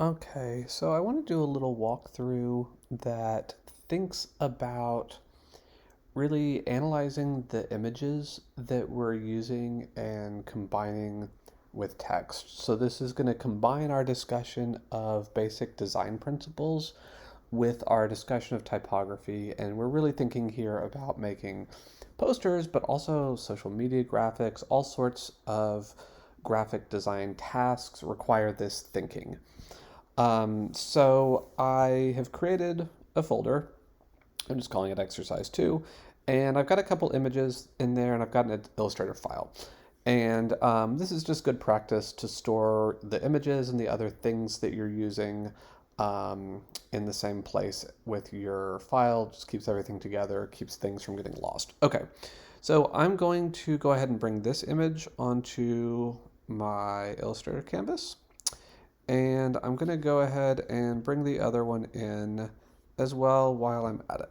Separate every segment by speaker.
Speaker 1: Okay, so I want to do a little walkthrough that thinks about really analyzing the images that we're using and combining with text. So this is going to combine our discussion of basic design principles with our discussion of typography, and we're really thinking here about making posters, but also social media graphics. All sorts of graphic design tasks require this thinking. So I have created a folder. I'm just calling it exercise 2. And I've got a couple images in there, and I've got an Illustrator file. And this is just good practice to store the images and the other things that you're using in the same place with your file. Just keeps everything together, keeps things from getting lost. Okay, so I'm going to go ahead and bring this image onto my Illustrator canvas. And I'm going to go ahead and bring the other one in as well while I'm at it.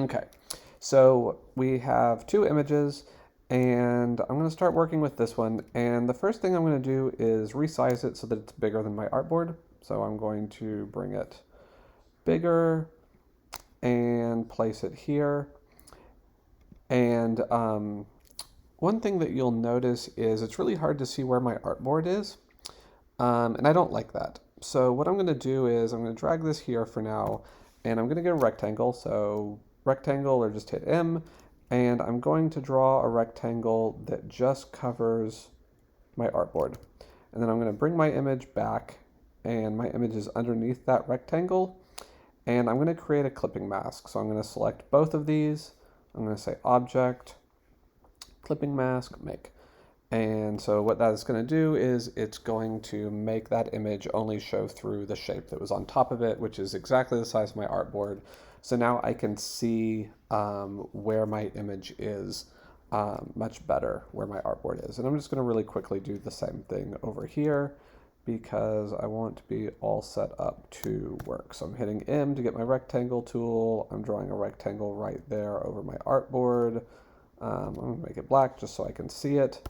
Speaker 1: Okay, so we have two images, and I'm going to start working with this one. And the first thing I'm going to do is resize it so that it's bigger than my artboard. So I'm going to bring it bigger and place it here. And one thing that you'll notice is it's really hard to see where my artboard is. And I don't like that. So what I'm going to do is I'm going to drag this here for now, and I'm going to get a rectangle. So rectangle, or just hit M, and I'm going to draw a rectangle that just covers my artboard. And then I'm going to bring my image back, and my image is underneath that rectangle, and I'm going to create a clipping mask. So I'm going to select both of these. I'm going to say Object, Clipping Mask, Make. And so what that is going to do is it's going to make that image only show through the shape that was on top of it, which is exactly the size of my artboard. So now I can see where my image is much better, where my artboard is. And I'm just going to really quickly do the same thing over here because I want to be all set up to work. So I'm hitting M to get my rectangle tool. I'm drawing a rectangle right there over my artboard. I'm going to make it black just so I can see it.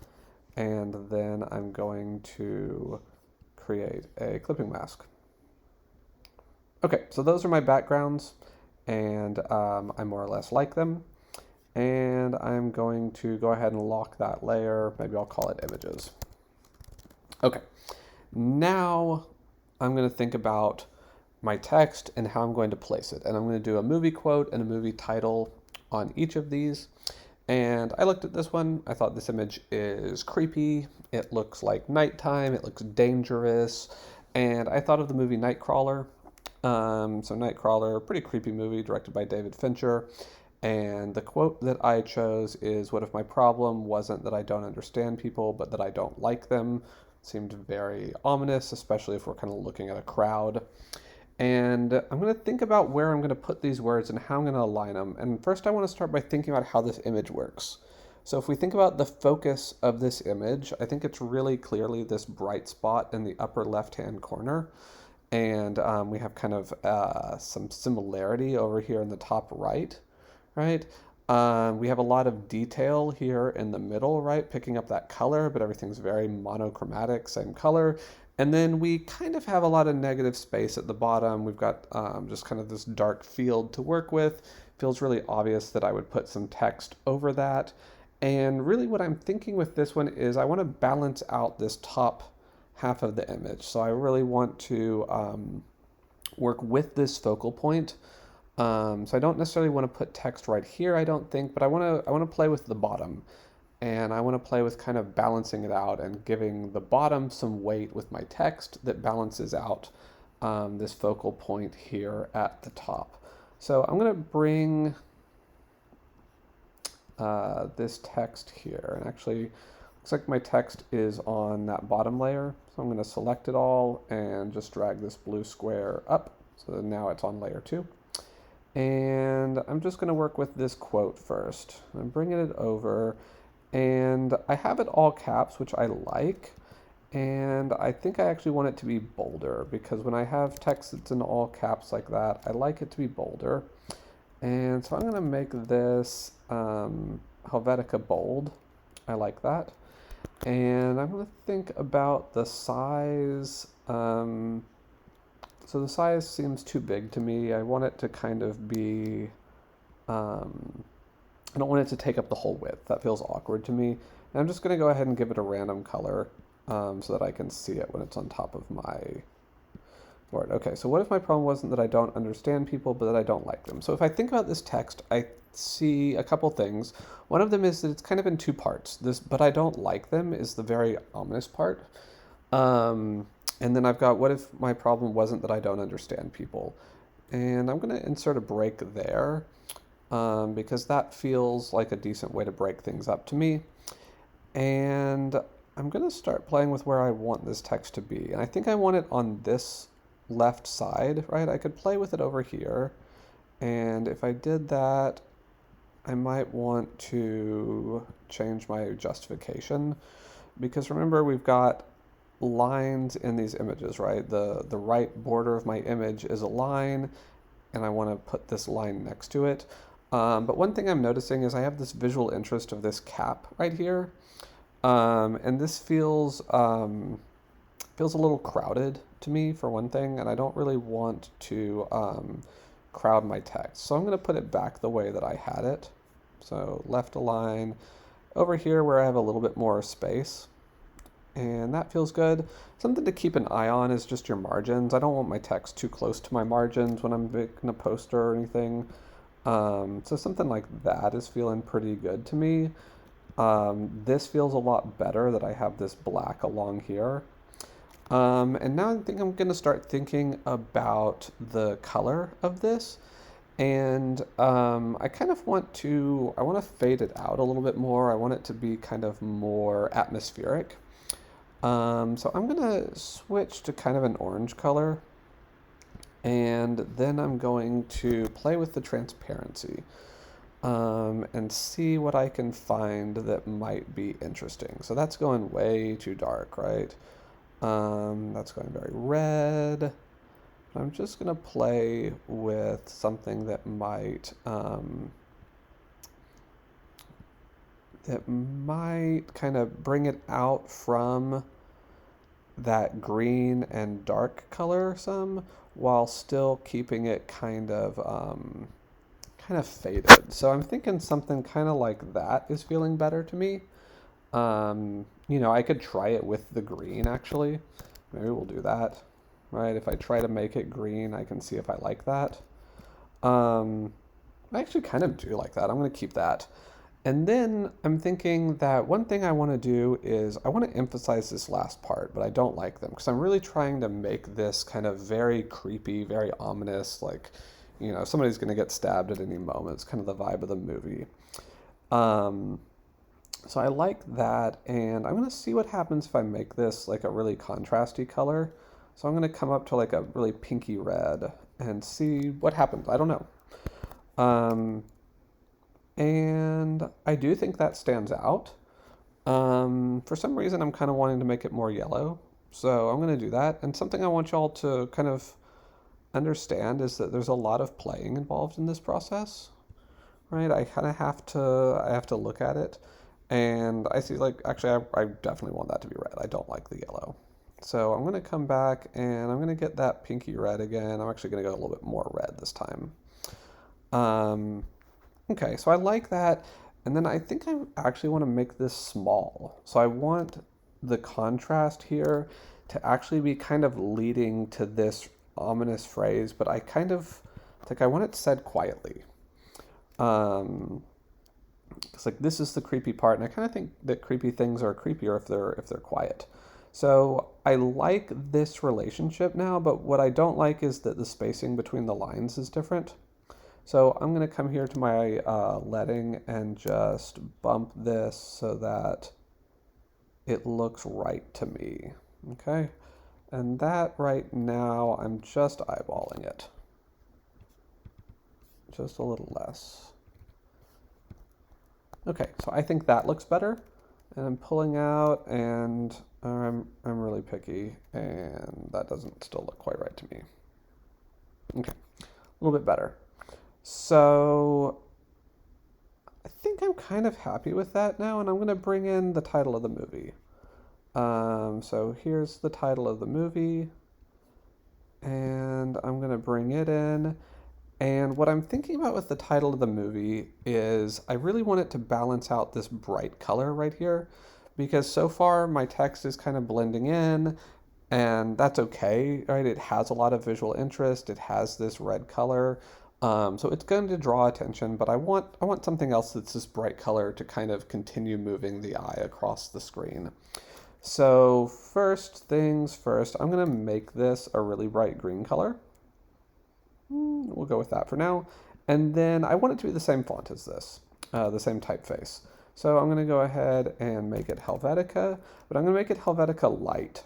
Speaker 1: And then I'm going to create a clipping mask. Okay, so those are my backgrounds, and I more or less like them. And I'm going to go ahead and lock that layer. Maybe I'll call it images. Okay, now I'm going to think about my text and how I'm going to place it. And I'm going to do a movie quote and a movie title on each of these. And I looked at this one. I thought this image is creepy. It looks like nighttime. It looks dangerous. And I thought of the movie Nightcrawler. So Nightcrawler, pretty creepy movie directed by David Fincher. And the quote that I chose is, "What if my problem wasn't that I don't understand people, but that I don't like them?" Seemed very ominous, especially if we're kind of looking at a crowd. And I'm going to think about where I'm going to put these words and how I'm going to align them. And first I want to start by thinking about how this image works. So if we think about the focus of this image, I think it's really clearly this bright spot in the upper left-hand corner. And we have kind of some similarity over here in the top right, right? We have a lot of detail here in the middle, right? Picking up that color, but everything's very monochromatic, same color. And then we kind of have a lot of negative space at the bottom. We've got just kind of this dark field to work with. Feels really obvious that I would put some text over that. And really what I'm thinking with this one is I want to balance out this top half of the image. So I really want to work with this focal point. So I don't necessarily want to put text right here, I don't think, but I want to play with the bottom. And I want to play with kind of balancing it out and giving the bottom some weight with my text that balances out this focal point here at the top. So I'm going to bring this text here, and actually looks like my text is on that bottom layer. So I'm going to select it all and just drag this blue square up. So now it's on layer 2. And I'm just going to work with this quote first. I'm bringing it over, and I have it all caps, which I like. And I think I actually want it to be bolder, because when I have text that's in all caps like that, I like it to be bolder. And so I'm going to make this Helvetica bold. I like that. And I'm going to think about the size. So the size seems too big to me. I want it to kind of be, um, I don't want it to take up the whole width. That feels awkward to me. And I'm just going to go ahead and give it a random color so that I can see it when it's on top of my board. Okay, so what if my problem wasn't that I don't understand people, but that I don't like them? So if I think about this text, I see a couple things. One of them is that it's kind of in two parts. This, but I don't like them is the very ominous part. Um, and then I've got, what if my problem wasn't that I don't understand people? And I'm going to insert a break there because that feels like a decent way to break things up to me. And I'm going to start playing with where I want this text to be. And I think I want it on this left side, right? I could play with it over here. And if I did that, I might want to change my justification. Because remember, we've got lines in these images, right? The right border of my image is a line, and I want to put this line next to it. But one thing I'm noticing is I have this visual interest of this cap right here. And this feels feels a little crowded to me for one thing, and I don't really want to crowd my text. So I'm going to put it back the way that I had it. So left align over here where I have a little bit more space. And that feels good. Something to keep an eye on is just your margins. I don't want my text too close to my margins when I'm making a poster or anything. So something like that is feeling pretty good to me. This feels a lot better that I have this black along here. And now I think I'm going to start thinking about the color of this. And I kind of want to fade it out a little bit more. I want it to be kind of more atmospheric. So I'm going to switch to kind of an orange color. And then I'm going to play with the transparency. And see what I can find that might be interesting. So that's going way too dark, right? That's going very red. I'm just going to play with something that might kind of bring it out from that green and dark color some, while still keeping it kind of faded. So I'm thinking something kind of like that is feeling better to me. I could try it with the green actually. Maybe we'll do that, right? If I try to make it green, I can see if I like that. I actually kind of do like that. I'm going to keep that. And then I'm thinking that one thing I want to do is I want to emphasize this last part, but I don't like them because I'm really trying to make this kind of very creepy, very ominous, like, somebody's going to get stabbed at any moment. It's kind of the vibe of the movie. So I like that, and I'm going to see what happens if I make this like a really contrasty color. So I'm going to come up to like a really pinky red and see what happens. I don't know. And I do think that stands out. For some reason, I'm kind of wanting to make it more yellow. So I'm going to do that. And something I want y'all to kind of understand is that there's a lot of playing involved in this process, right? I kind of have to look at it, and I see like, actually, I definitely want that to be red. I don't like the yellow. So I'm going to come back and I'm going to get that pinky red again. I'm actually going to go a little bit more red this time. Okay, so I like that. And then I think I actually want to make this small. So I want the contrast here to actually be kind of leading to this ominous phrase, but I kind of like I want it said quietly. It's like this is the creepy part, and I kind of think that creepy things are creepier if they're quiet. So I like this relationship now, but what I don't like is that the spacing between the lines is different. So I'm going to come here to my leading and just bump this so that it looks right to me. Okay. And that right now, I'm just eyeballing it. Just a little less. Okay, so I think that looks better. And I'm pulling out, and I'm really picky, and that doesn't still look quite right to me. Okay, a little bit better. So I think I'm kind of happy with that now, and I'm going to bring in the title of the movie. So here's the title of the movie. and I'm going to bring it in. And what I'm thinking about with the title of the movie is I really want it to balance out this bright color right here, because so far my text is kind of blending in, and that's okay, right? It has a lot of visual interest. It has this red color, so it's going to draw attention. But I want something else that's this bright color to kind of continue moving the eye across the screen. So first things first, I'm gonna make this a really bright green color. We'll go with that for now. And then I want it to be the same font as this, the same typeface. So I'm going to go ahead and make it Helvetica, but I'm going to make it Helvetica Light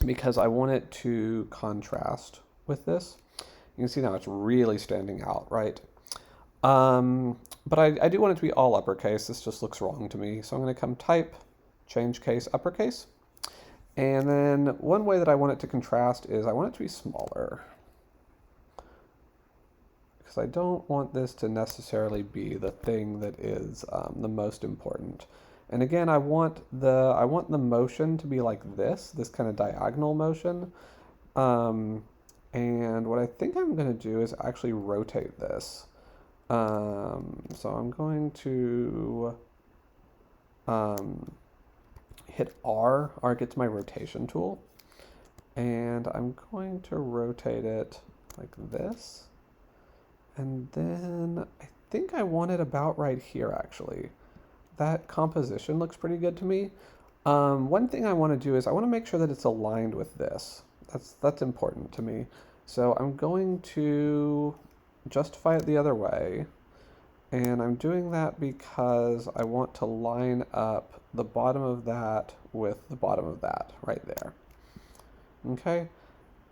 Speaker 1: because I want it to contrast with this. You can see now it's really standing out, right? But I do want it to be all uppercase. This just looks wrong to me. So I'm going to come type, change case, uppercase. And then one way that I want it to contrast is I want it to be smaller, because I don't want this to necessarily be the thing that is the most important. And again, I want the motion to be like this kind of diagonal motion. And what I think I'm going to do is actually rotate this. So I'm going to hit R. R gets my rotation tool. And I'm going to rotate it like this. And then I think I want it about right here, actually. That composition looks pretty good to me. One thing I want to do is I want to make sure that it's aligned with this. That's important to me. So I'm going to justify it the other way. And I'm doing that because I want to line up the bottom of that with the bottom of that right there. Okay.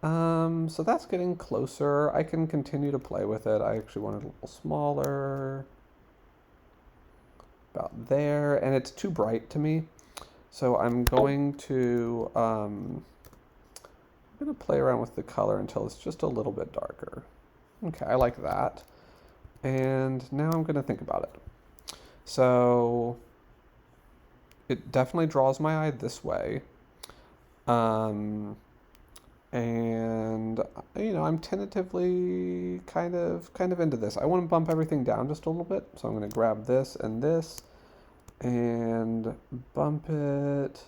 Speaker 1: So that's getting closer. I can continue to play with it. I actually want it a little smaller. About there. And it's too bright to me. So I'm going to play around with the color until it's just a little bit darker. Okay, I like that. And now I'm going to think about it. So it definitely draws my eye this way. And I'm tentatively kind of into this. I want to bump everything down just a little bit, so I'm going to grab this and bump it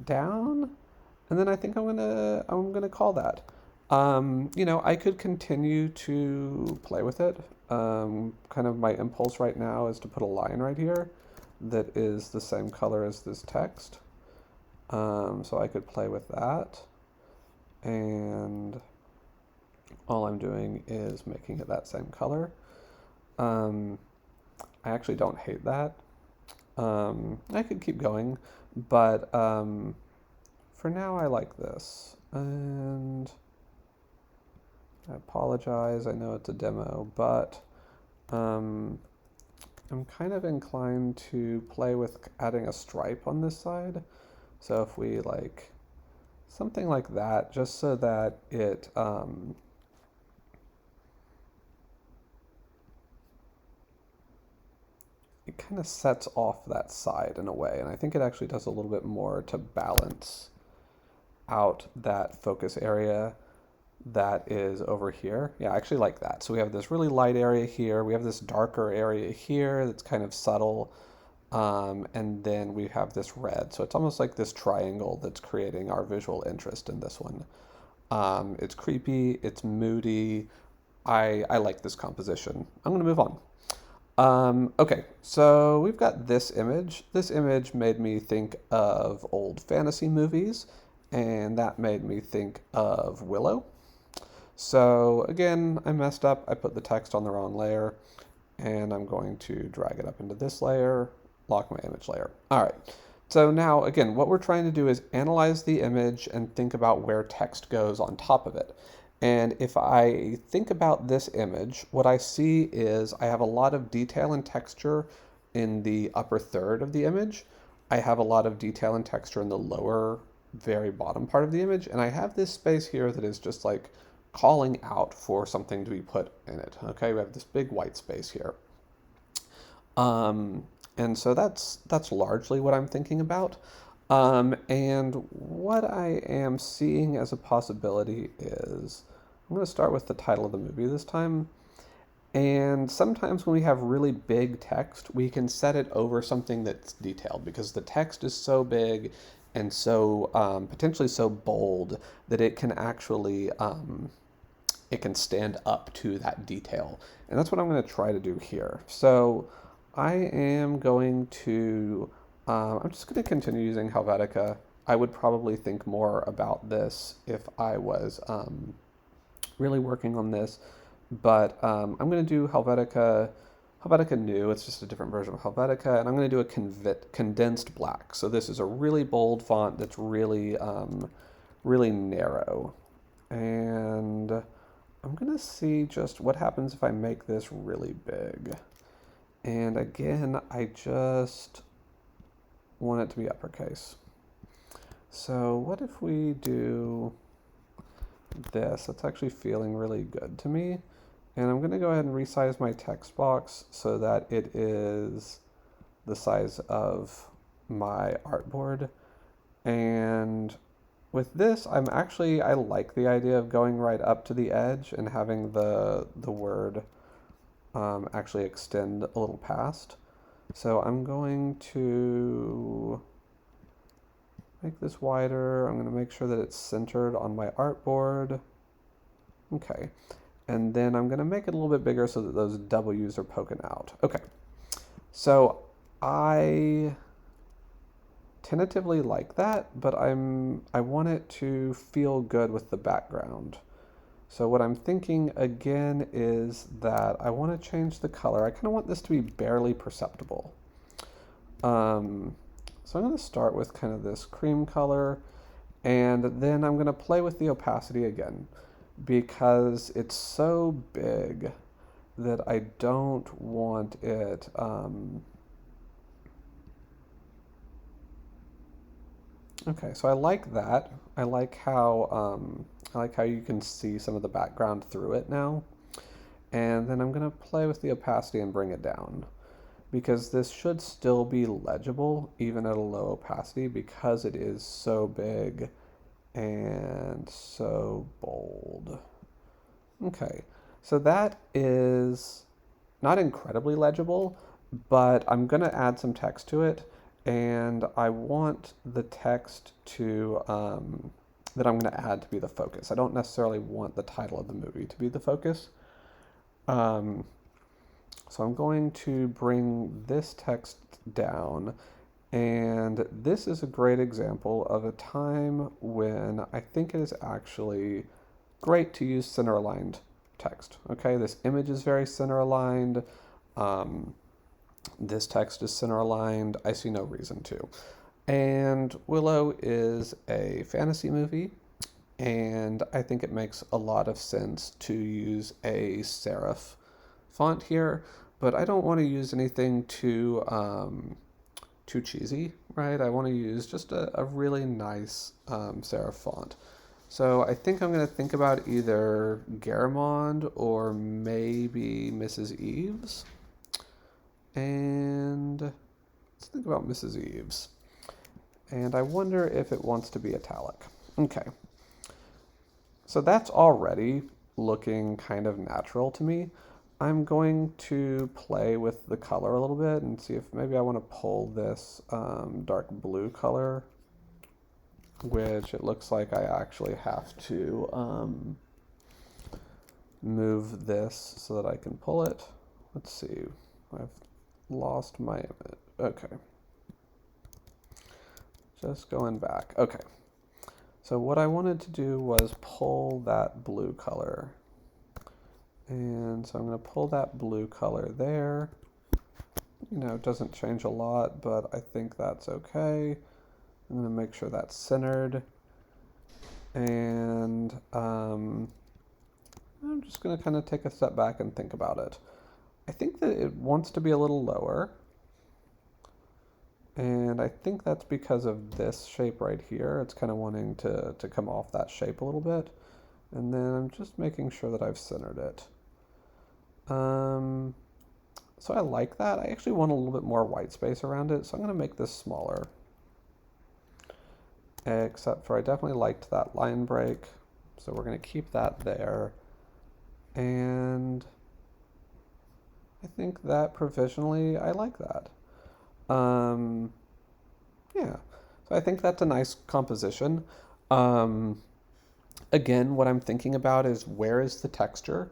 Speaker 1: down, and then I think I'm gonna call that. I could continue to play with it. Kind of my impulse right now is to put a line right here that is the same color as this text. So I could play with that. And all I'm doing is making it that same color. I actually don't hate that. I could keep going, but for now I like this. And I apologize, I know it's a demo, but I'm kind of inclined to play with adding a stripe on this side. So if we like something like that, just so that it kind of sets off that side in a way, and I think it actually does a little bit more to balance out that focus area that is over here. Yeah, I actually like that. So we have this really light area here, we have this darker area here that's kind of subtle, and then we have this red. So it's almost like this triangle that's creating our visual interest in this one. It's creepy, it's moody. I like this composition. I'm going to move on. Okay, so we've got this image. This image made me think of old fantasy movies, and that made me think of Willow. So again, I messed up. I put the text on the wrong layer, and I'm going to drag it up into this layer, lock my image layer. All right, so now again, what we're trying to do is analyze the image and think about where text goes on top of it. And if I think about this image, what I see is I have a lot of detail and texture in the upper third of the image. I have a lot of detail and texture in the lower, very bottom part of the image. And I have this space here that is just like calling out for something to be put in it. Okay, we have this big white space here. And so that's largely what I'm thinking about. And what I am seeing as a possibility is I'm going to start with the title of the movie this time. And sometimes when we have really big text, we can set it over something that's detailed because the text is so big and so potentially so bold that it can actually it can stand up to that detail. And that's what I'm going to try to do here. So I am going to, I'm just going to continue using Helvetica. I would probably think more about this if I was really working on this, but I'm going to do Helvetica New. It's just a different version of Helvetica, and I'm going to do a condensed black. So this is a really bold font that's really, really narrow. And I'm going to see just what happens if I make this really big. And again, I just want it to be uppercase. So what if we do this? That's actually feeling really good to me. And I'm going to go ahead and resize my text box so that it is the size of my artboard. And with this, I like the idea of going right up to the edge and having the word actually extend a little past. So I'm going to make this wider. I'm going to make sure that it's centered on my artboard. Okay. And then I'm going to make it a little bit bigger so that those W's are poking out. Okay. So I tentatively like that, but I want it to feel good with the background. So what I'm thinking again is that I want to change the color. I kind of want this to be barely perceptible. So I'm going to start with kind of this cream color, and then I'm going to play with the opacity again because it's so big that I don't want it. Okay, so I like that. I like how you can see some of the background through it now. And then I'm going to play with the opacity and bring it down because this should still be legible even at a low opacity because it is so big and so bold. Okay, so that is not incredibly legible, but I'm going to add some text to it, and I want the text to that I'm going to add to be the focus. I don't necessarily want the title of the movie to be the focus. So I'm going to bring this text down, and this is a great example of a time when I think it is actually great to use center aligned text. Okay, this image is very center aligned. This text is center aligned. I see no reason to. And Willow is a fantasy movie, and I think it makes a lot of sense to use a serif font here, but I don't want to use anything too cheesy, right? I want to use just a really nice serif font. So I think I'm going to think about either Garamond or maybe Mrs. Eves. And let's think about Mrs. Eves. And I wonder if it wants to be italic. Okay. So that's already looking kind of natural to me. I'm going to play with the color a little bit and see if maybe I want to pull this dark blue color, which it looks like I actually have to move this so that I can pull it. Let's see. I've lost my image. Okay. Just going back. Okay. So what I wanted to do was pull that blue color. And so I'm going to pull that blue color there. You know, it doesn't change a lot, but I think that's okay. I'm going to make sure that's centered. And I'm just going to kind of take a step back and think about it. I think that it wants to be a little lower. And I think that's because of this shape right here. It's kind of wanting to come off that shape a little bit. And then I'm just making sure that I've centered it. So I like that. I actually want a little bit more white space around it, so I'm going to make this smaller. except for I definitely liked that line break. So we're going to keep that there. And I think that provisionally I like that. Um, yeah. So I think that's a nice composition. Um, Again, what I'm thinking about is where is the texture?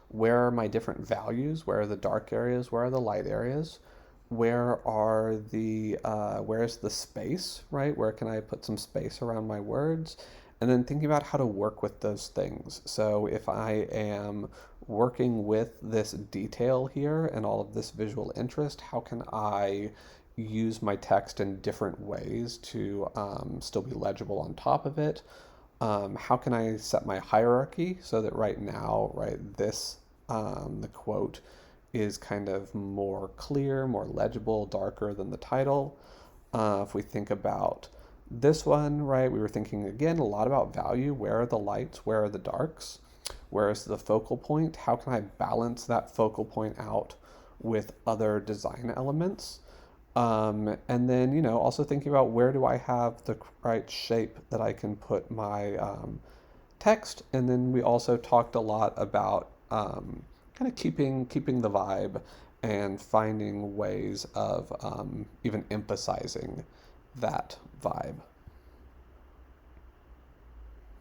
Speaker 1: Where are my different values? Where are the dark areas? Where are the light areas? Where's the space, right? Where can I put some space around my words? And then thinking about how to work with those things. So if I am working with this detail here and all of this visual interest, how can I use my text in different ways to still be legible on top of it? How can I set my hierarchy so that right now, right, the quote is kind of more clear, more legible, darker than the title. If we think about this one, right, we were thinking again a lot about value. Where are the lights? Where are the darks? Where is the focal point? How can I balance that focal point out with other design elements? And then, also thinking about where do I have the right shape that I can put my text. And then we also talked a lot about kind of keeping the vibe and finding ways of even emphasizing that vibe.